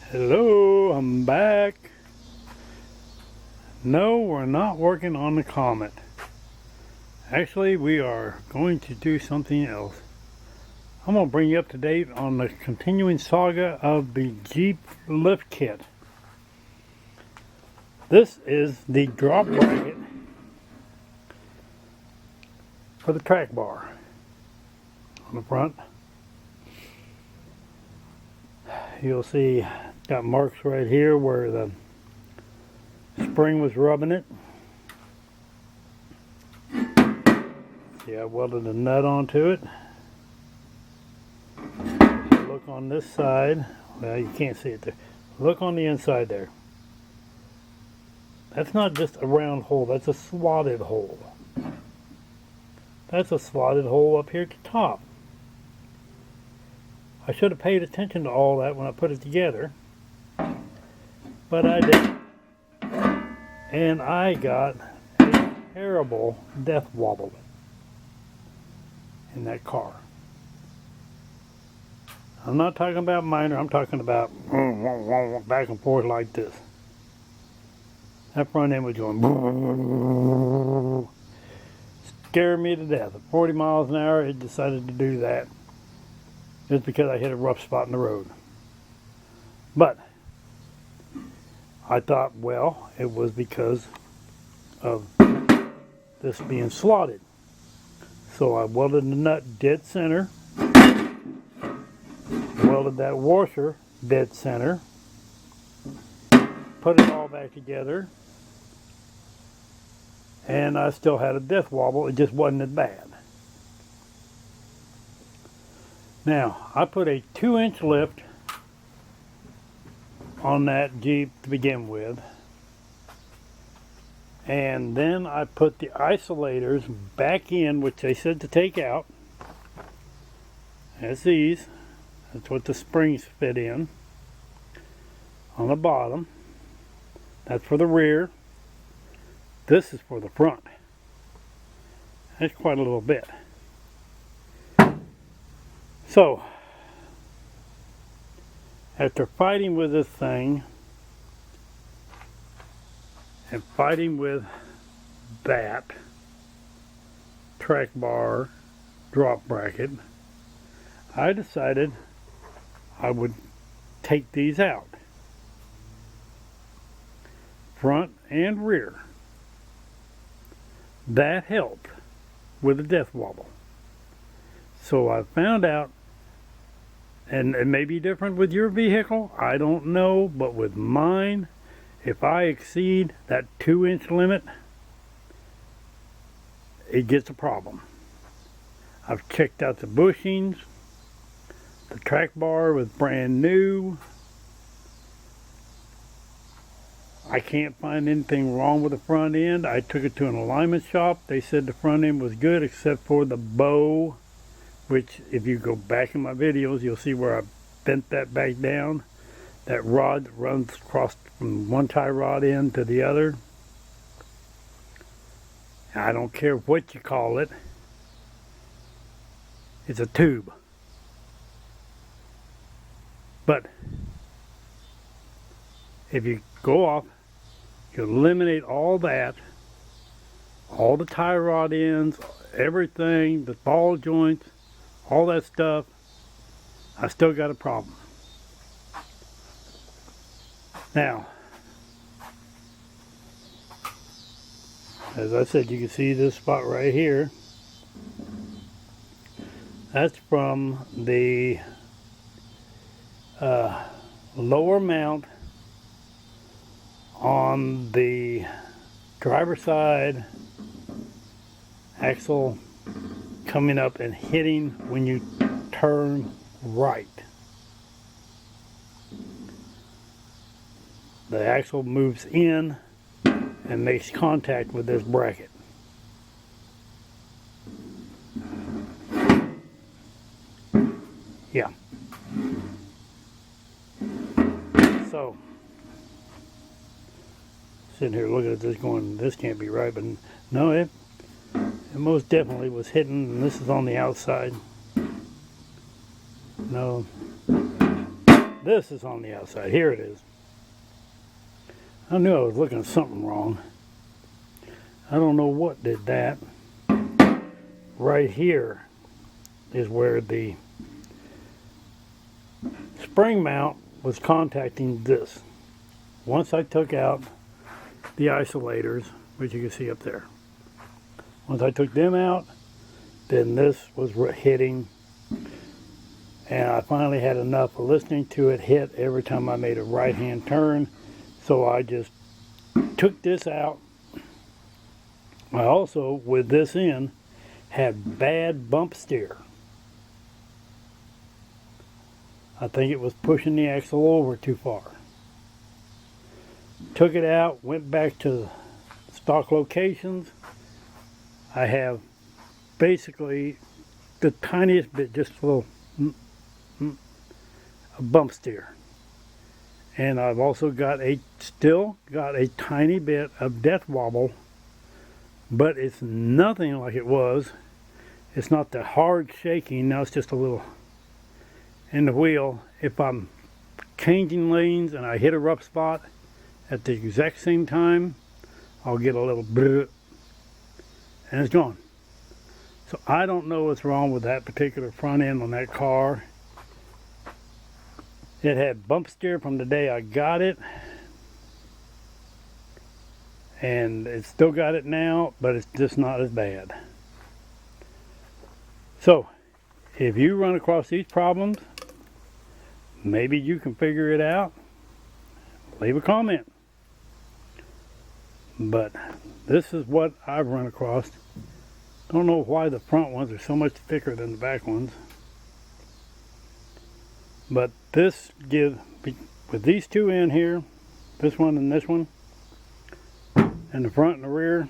Hello, I'm back. No, we're not working on the Comet. Actually, we are going to do something else. I'm going to bring you up to date on the continuing saga of the Jeep lift kit. This is the drop bracket for the track bar on the front. You'll see got marks right here where the spring was rubbing it. See, I welded a nut onto it. If you look on this side, well, you can't see it there. Look on the inside there. That's not just a round hole, that's a slotted hole. That's a slotted hole up here at the top. I should have paid attention to all that when I put it together, but I didn't. And I got a terrible death wobble in that car. I'm not talking about minor, I'm talking about back and forth like this. That front end was going scared me to death. At 40 miles an hour, it decided to do that just because I hit a rough spot in the road. But I thought, well, it was because of this being slotted. So I welded the nut dead center, welded that washer dead center, put it all back together, and I still had a death wobble. It just wasn't as bad. Now, I put a 2-inch lift on that Jeep to begin with, and then I put the isolators back in, which they said to take out. That's these. That's what the springs fit in on the bottom. That's for the rear. This is for the front. That's quite a little bit. So, after fighting with this thing and fighting with that track bar drop bracket, I decided I would take these out, front and rear. That helped with the death wobble. So I found out, and it may be different with your vehicle, I don't know, but with mine, if I exceed that 2-inch limit, it gets a problem. I've checked out the bushings. The track bar was brand new. I can't find anything wrong with the front end. I took it to an alignment shop. They said the front end was good except for the bow, which if you go back in my videos, you'll see where I bent that back down. That rod that runs across from one tie rod end to the other. I don't care what you call it. It's a tube. But if you go off, you eliminate all that, all the tie rod ends, everything, the ball joints, all that stuff, I still got a problem. Now, as I said, you can see this spot right here. That's from the lower mount on the driver's side axle coming up and hitting when you turn right. The axle moves in and makes contact with this bracket. Yeah. So, sitting here looking at this going, this can't be right, but no, it most definitely was hitting, and this is on the outside. No, this is on the outside. Here it is. I knew I was looking at something wrong. I don't know what did that. Right here is where the spring mount was contacting this. Once I took out the isolators, which you can see up there, once I took them out, then this was hitting, and I finally had enough of listening to it hit every time I made a right hand turn, so I just took this out. I also, with this in, had bad bump steer. I think it was pushing the axle over too far. Took it out, went back to stock locations. I have basically the tiniest bit, just a little a bump steer. And I've also got still got a tiny bit of death wobble, but it's nothing like it was. It's not the hard shaking, now it's just a little in the wheel. If I'm changing lanes and I hit a rough spot at the exact same time, I'll get a little brrr, and it's gone. So I don't know what's wrong with that particular front end on that car. It had bump steer from the day I got it, and it's still got it now, but it's just not as bad. So if you run across these problems, maybe you can figure it out, leave a comment. But this is what I've run across. Don't know why the front ones are so much thicker than the back ones. But this gives, with these two in here, this one and this one, and the front and the rear,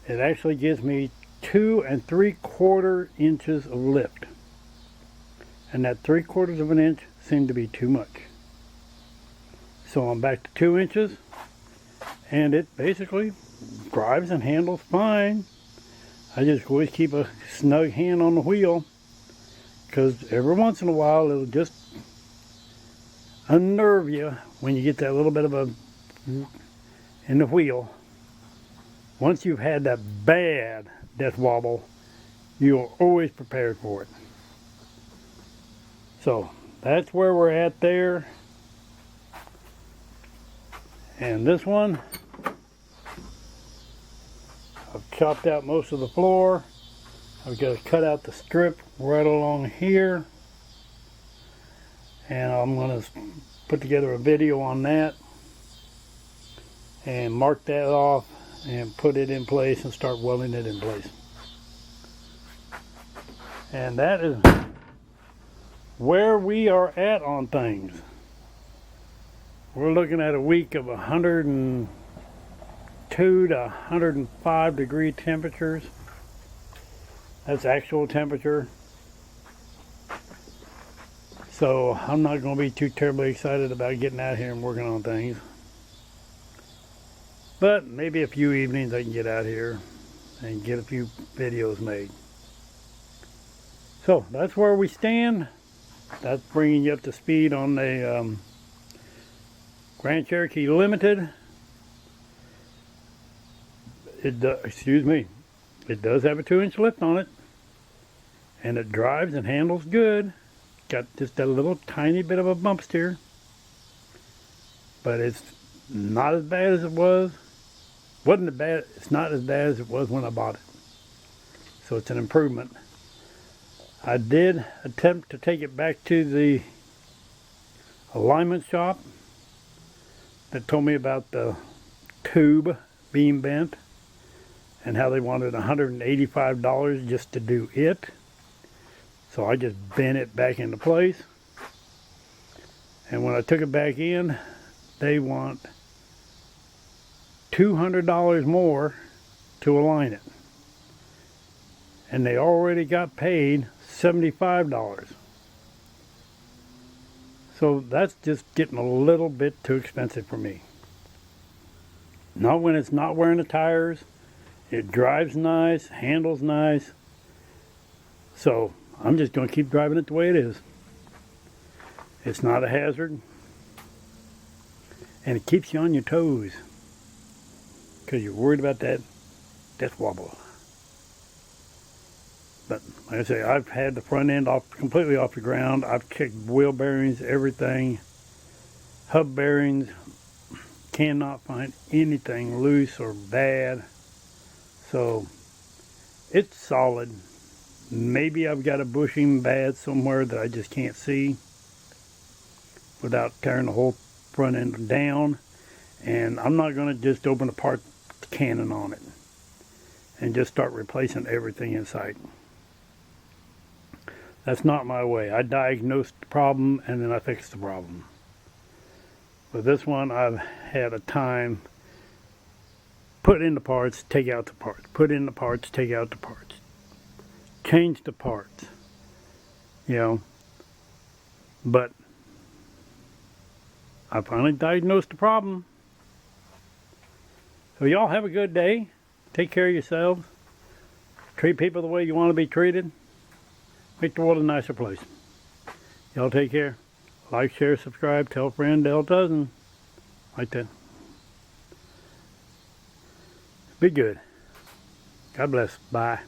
it actually gives me 2 3/4 inches of lift. And that 3/4 of an inch seemed to be too much. So I'm back to 2 inches, and it basically drives and handles fine. I just always keep a snug hand on the wheel, because every once in a while it'll just unnerve you when you get that little bit of a in the wheel. Once you've had that bad death wobble, you're always prepared for it. So that's where we're at there. And this one, I've chopped out most of the floor. I've got to cut out the strip right along here, and I'm going to put together a video on that and mark that off and put it in place and start welding it in place. And that is where we are at on things. We're looking at a week of 102 to 105 degree temperatures. That's actual temperature. So I'm not going to be too terribly excited about getting out here and working on things. But maybe a few evenings I can get out here and get a few videos made. So that's where we stand. That's bringing you up to speed on the Grand Cherokee Limited. It does, it does have a 2-inch lift on it, and it drives and handles good. Got just a little tiny bit of a bump steer, but it's not as bad as it was. It's not as bad as it was when I bought it. So it's an improvement. I did attempt to take it back to the alignment shop that told me about the tube being bent and how they wanted $185 just to do it. So I just bent it back into place. And when I took it back in, they want $200 more to align it. And they already got paid $75. So that's just getting a little bit too expensive for me. Not when it's not wearing the tires. It drives nice, handles nice. So I'm just going to keep driving it the way it is. It's not a hazard, and it keeps you on your toes because you're worried about that wobble. But like I say, I've had the front end completely off the ground. I've checked wheel bearings, everything, hub bearings. Cannot find anything loose or bad. So it's solid. Maybe I've got a bushing bad somewhere that I just can't see without tearing the whole front end down. And I'm not going to just open apart the cannon on it and just start replacing everything in sight. That's not my way. I diagnose the problem and then I fix the problem. With this one, I've had a time put in the parts, take out the parts, put in the parts, take out the parts, change the parts, you know. But I finally diagnosed the problem. So y'all have a good day. Take care of yourselves. Treat people the way you want to be treated. Make the world a nicer place. Y'all take care. Like, share, subscribe, tell a friend, tell a dozen. Like that. Be good. God bless. Bye.